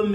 I'm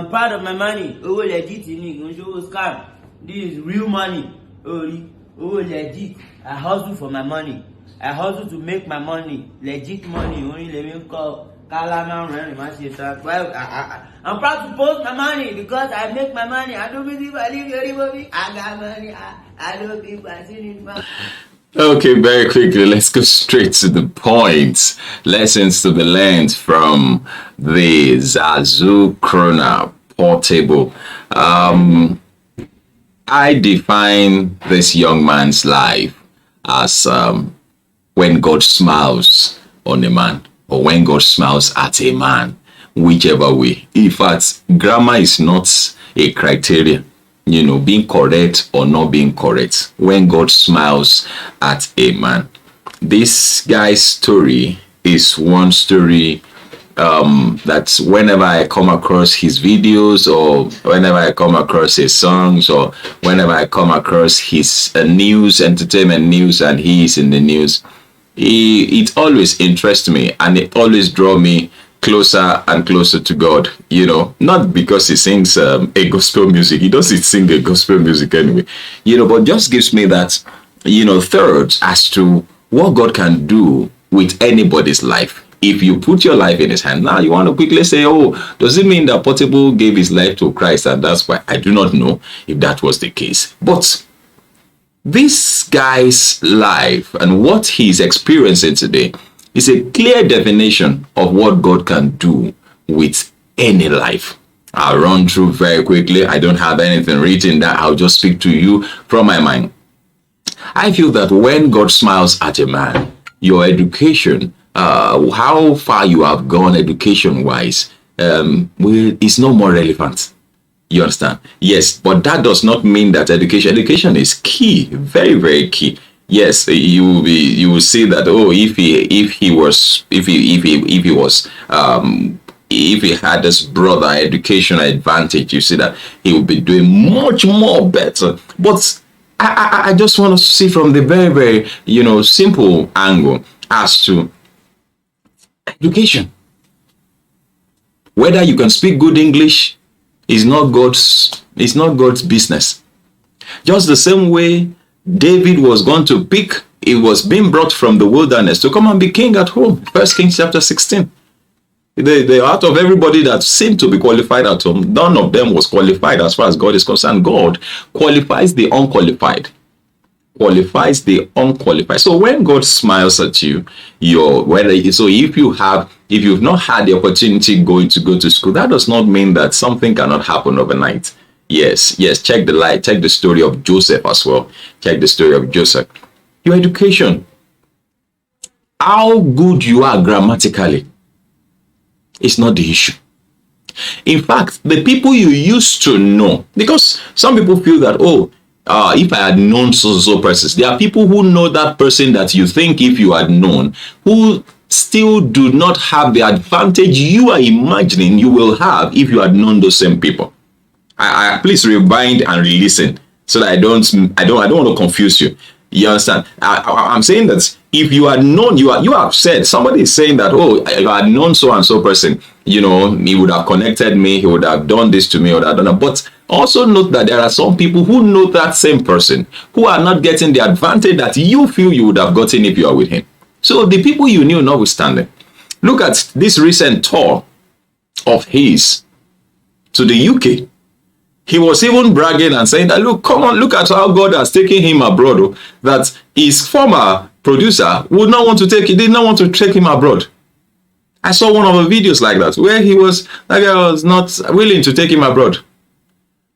proud of my money. Legit, scam. This is real money. Legit. I hustle for my money. I hustle to make my money. Legit money. Only living call. I'm proud to post my money because I make my money. I don't believe I live anybody. I got money. I don't believe I see it. Okay, very quickly, let's go straight to the point. Lessons to be learned from the Zazu Crooner portable. I define this young man's life as when God smiles on a man, or when God smiles at a man, whichever way. In fact, grammar is not a criterion. Being correct or not being correct, when God smiles at a man. This guy's story is one story that whenever I come across his videos, or whenever I come across his songs, or whenever I come across his entertainment news, and he is in the news, it always interests me, and it always draws me closer and closer to God, not because he sings a gospel music. He doesn't sing a gospel music anyway, but just gives me that, third as to what God can do with anybody's life. If you put your life in his hand, now you want to quickly say, oh, does it mean that Portable gave his life to Christ? And that's why I do not know if that was the case. But this guy's life and what he's experiencing today is a clear definition of what God can do with any life. I'll run through very quickly. I don't have anything written that I'll just speak to you from my mind. I feel that when God smiles at a man, your education, how far you have gone education-wise, is no more relevant. You understand? Yes, but that does not mean that education is key, very, very key. Yes, you will see that, oh, if he had this brother educational advantage, you see that he will be doing much more better. But I just want to see from the very, very simple angle as to education. Whether you can speak good English is not God's business. Just the same way David was going to pick, he was being brought from the wilderness to come and be king at home. 1 Kings chapter 16. Out of everybody that seemed to be qualified at home, none of them was qualified as far as God is concerned. God qualifies the unqualified. So when God smiles at you, if you've not had the opportunity to go to school, that does not mean that something cannot happen overnight. Yes, check the story of Joseph as well. Check the story of Joseph. Your education, how good you are grammatically, is not the issue. In fact, the people you used to know, because some people feel that, if I had known so persons, there are people who know that person that you think if you had known, who still do not have the advantage you are imagining you will have if you had known those same people. I please rewind and re-listen so that I don't want to confuse you. You understand? I'm saying that if you had known, you have said, somebody is saying that, if I had known so and so person, he would have connected me, he would have done this to me, or that. But also note that there are some people who know that same person who are not getting the advantage that you feel you would have gotten if you are with him. So the people you knew notwithstanding, look at this recent tour of his to the UK. He was even bragging and saying that, look at how God has taken him abroad, that his former producer did not want to take him abroad. I saw one of the videos like that, where that guy was not willing to take him abroad.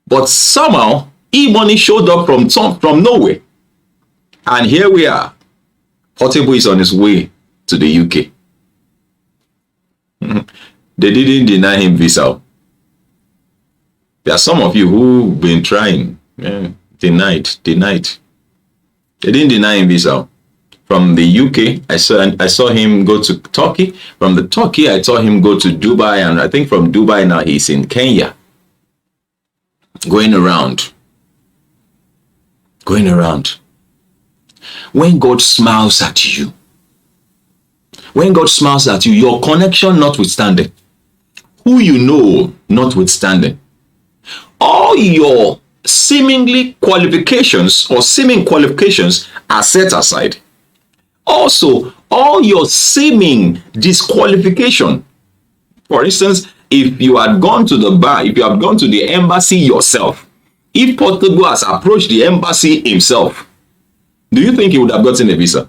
But somehow, E-Money showed up from nowhere. And here we are. Portable is on his way to the UK. They didn't deny him visa. There are some of you who've been trying. Denied. They didn't deny him visa. From the UK, I saw him go to Turkey. From the Turkey, I saw him go to Dubai. And I think from Dubai now he's in Kenya. Going around. When God smiles at you, your connection notwithstanding, who you know notwithstanding, all your seemingly qualifications or seeming qualifications are set aside. Also, all your seeming disqualification. For instance, if you had gone to the bar, if you have gone to the embassy yourself, if Portugal has approached the embassy himself, do you think he would have gotten a visa?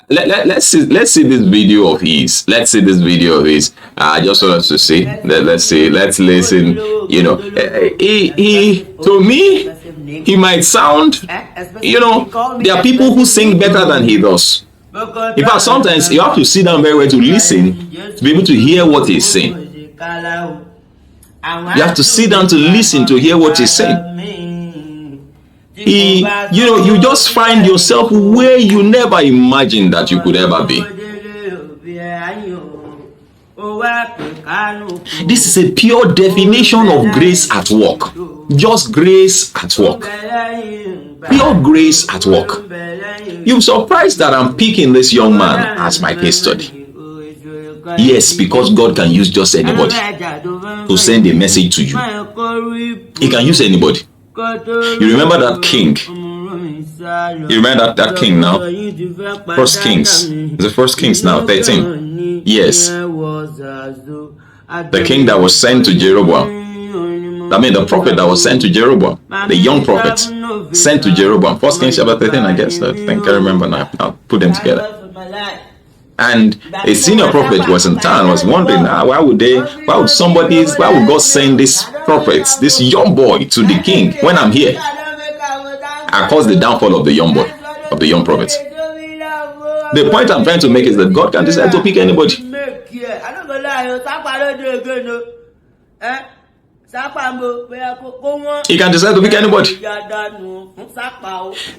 Let's see this video of his. Let's see this video of his. I just want us to see. Let's see. Let's listen. You know, he to me, he might sound. You know, there are people who sing better than he does. In fact, sometimes you have to sit down very well to listen, to be able to hear what he's saying. You have to sit down to listen to hear what he's saying. You know, you just find yourself where you never imagined that you could ever be. This is a pure definition of grace at work. Just grace at work. Pure grace at work. You're surprised that I'm picking this young man as my case study. Yes, because God can use just anybody to send a message to you. He can use anybody. You remember that king? You remember that king now? First Kings. The First Kings now, 13. Yes. The king that was sent to Jeroboam. I mean, the prophet that was sent to Jeroboam. The young prophet sent to Jeroboam. First Kings chapter 13, I guess. I think I remember now. I'll put them together. And a senior prophet was in town, was wondering, why would God send this prophet, this young boy, to the king when I'm here? I caused the downfall of the young boy, of the young prophet. The point I'm trying to make is that God can decide to pick anybody. He can decide to pick anybody.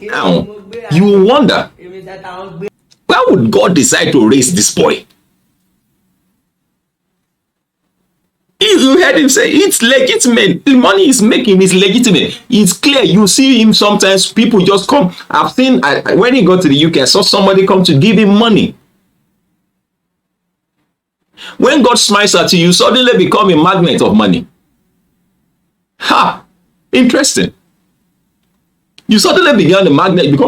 Now, you will wonder, why would God decide to raise this boy? You heard him say it's legitimate. The money he's making is legitimate. It's clear. You see him sometimes. People just come. I've seen when he got to the UK, I saw somebody come to give him money. When God smiles at you, you suddenly become a magnet of money. Ha! Interesting. You suddenly become a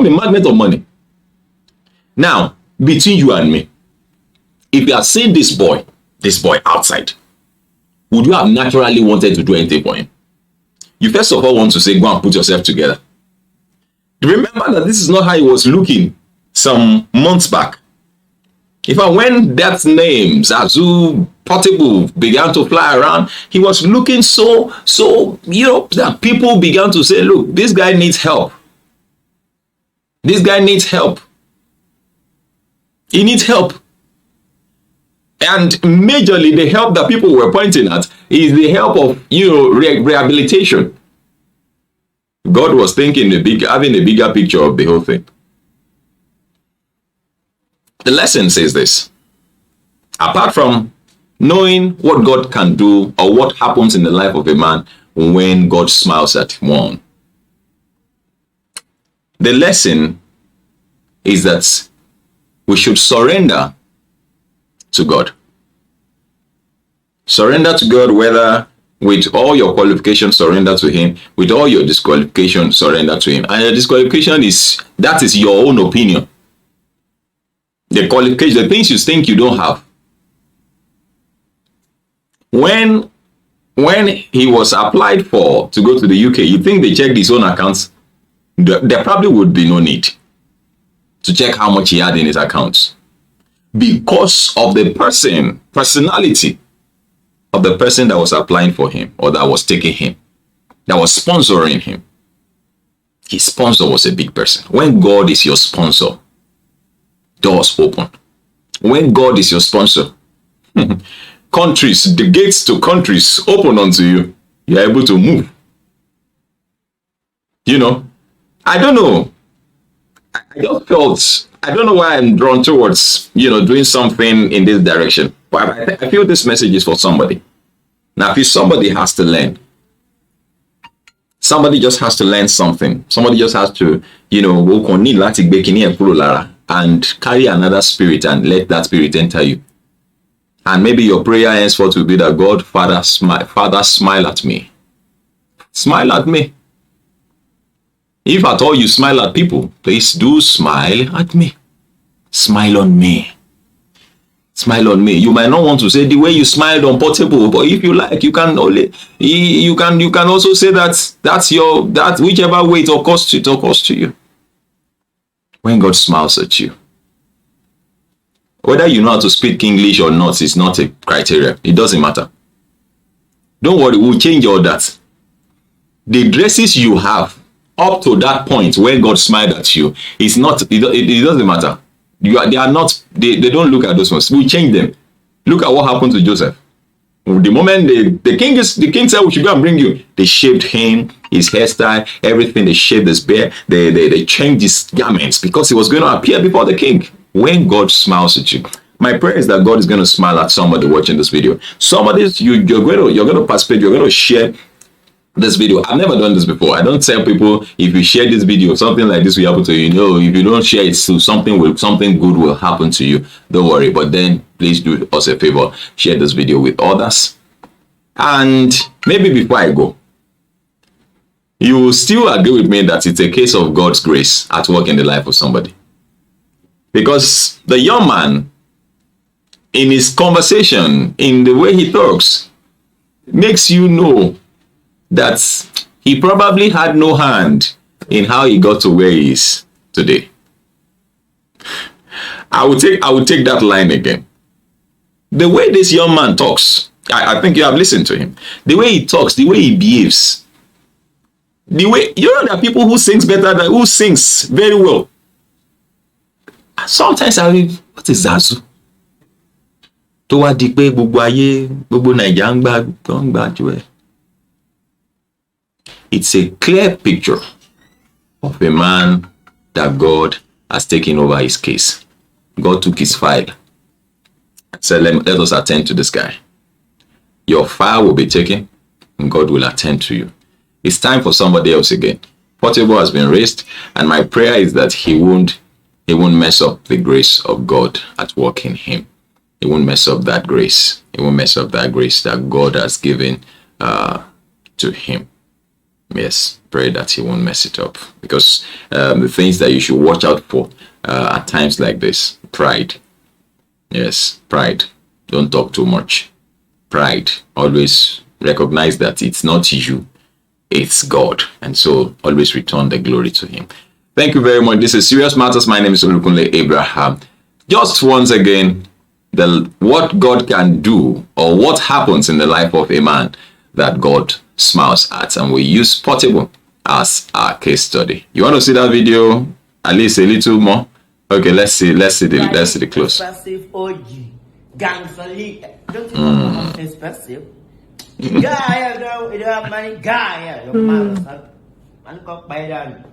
magnet of money. Now, between you and me, if you have seen this boy outside, would you have naturally wanted to do anything for him? You first of all want to say, go and put yourself together. Remember that this is not how he was looking some months back. In fact, when that name, Zazu, Portable, began to fly around, he was looking so, that people began to say, look, this guy needs help. This guy needs help. He needs help. And majorly, the help that people were pointing at is the help of, rehabilitation. God was thinking having a bigger picture of the whole thing. The lesson says this. Apart from knowing what God can do or what happens in the life of a man when God smiles at one, the lesson is that we should surrender to God. Surrender to God, whether with all your qualifications, surrender to Him. With all your disqualifications, surrender to Him. And your disqualification is your own opinion. The qualifications, the things you think you don't have. When he was applied for to go to the UK, you think they checked his own accounts? There probably would be no need to check how much he had in his accounts, because of the personality of the person that was applying for him, or that was taking him, that was sponsoring him. His sponsor was a big person. When God is your sponsor, doors open. When God is your sponsor, the gates to countries open unto you. You are able to move. I don't know. I just felt, I don't know why I'm drawn towards, doing something in this direction. But I feel this message is for somebody. Now, I feel somebody has to learn. Somebody just has to learn something. Somebody just has to, and carry another spirit and let that spirit enter you. And maybe your prayer henceforth will be that God, Father, smile at me. Smile at me. If at all you smile at people, please do smile at me. Smile on me. Smile on me. You might not want to say the way you smiled on Portable, but if you like, you can also say that whichever way it occurs to you. When God smiles at you, whether you know how to speak English or not is not a criteria. It doesn't matter. Don't worry, we'll change all that. The dresses you have up to that point when God smiled at you, it doesn't matter. They don't look at those ones. We change them. Look at what happened to Joseph. The moment the king said we should go and bring you, they shaved him, his hairstyle, everything. They shaved his beard. They changed his garments because he was going to appear before the king. When God smiles at you, my prayer is that God is going to smile at somebody watching this video. Somebody you're going to participate. You're going to share this video. I've never done this before. I don't tell people if you share this video, something like this will happen to you. No, if you don't share it, so something good will happen to you. Don't worry. But then please do us a favor. Share this video with others. And maybe before I go, you will still agree with me that it's a case of God's grace at work in the life of somebody. Because the young man, in his conversation, in the way he talks, makes you know that he probably had no hand in how he got to where he is today. I will take that line again. The way this young man talks, I think you have listened to him. The way he talks, the way he behaves, the way, there are people who sings very well. Sometimes what is Zazu? Tó wá di pé gbogbo ayé, gbogbo Naija ń gbájú ẹ̀. It's a clear picture of a man that God has taken over his case. God took his file and said, let us attend to this guy. Your file will be taken and God will attend to you. It's time for somebody else again. Portable has been raised, and my prayer is that he won't mess up the grace of God at work in him. He won't mess up that grace. He won't mess up that grace that God has given to him. Yes, pray that he won't mess it up. Because the things that you should watch out for at times like this, pride. Yes, pride. Don't talk too much. Pride. Always recognize that it's not you, it's God. And so always return the glory to him. Thank you very much. This is Serious Matters. My name is Olukunle Abraham. Just once again, what God can do, or what happens in the life of a man that God smiles at, and we use Portable as our case study. You want to see that video at least a little more? Okay, let's see the close. Expensive OG, gang don't you know expensive? Guy, you don't have money. Guy, your mother, man, got by down.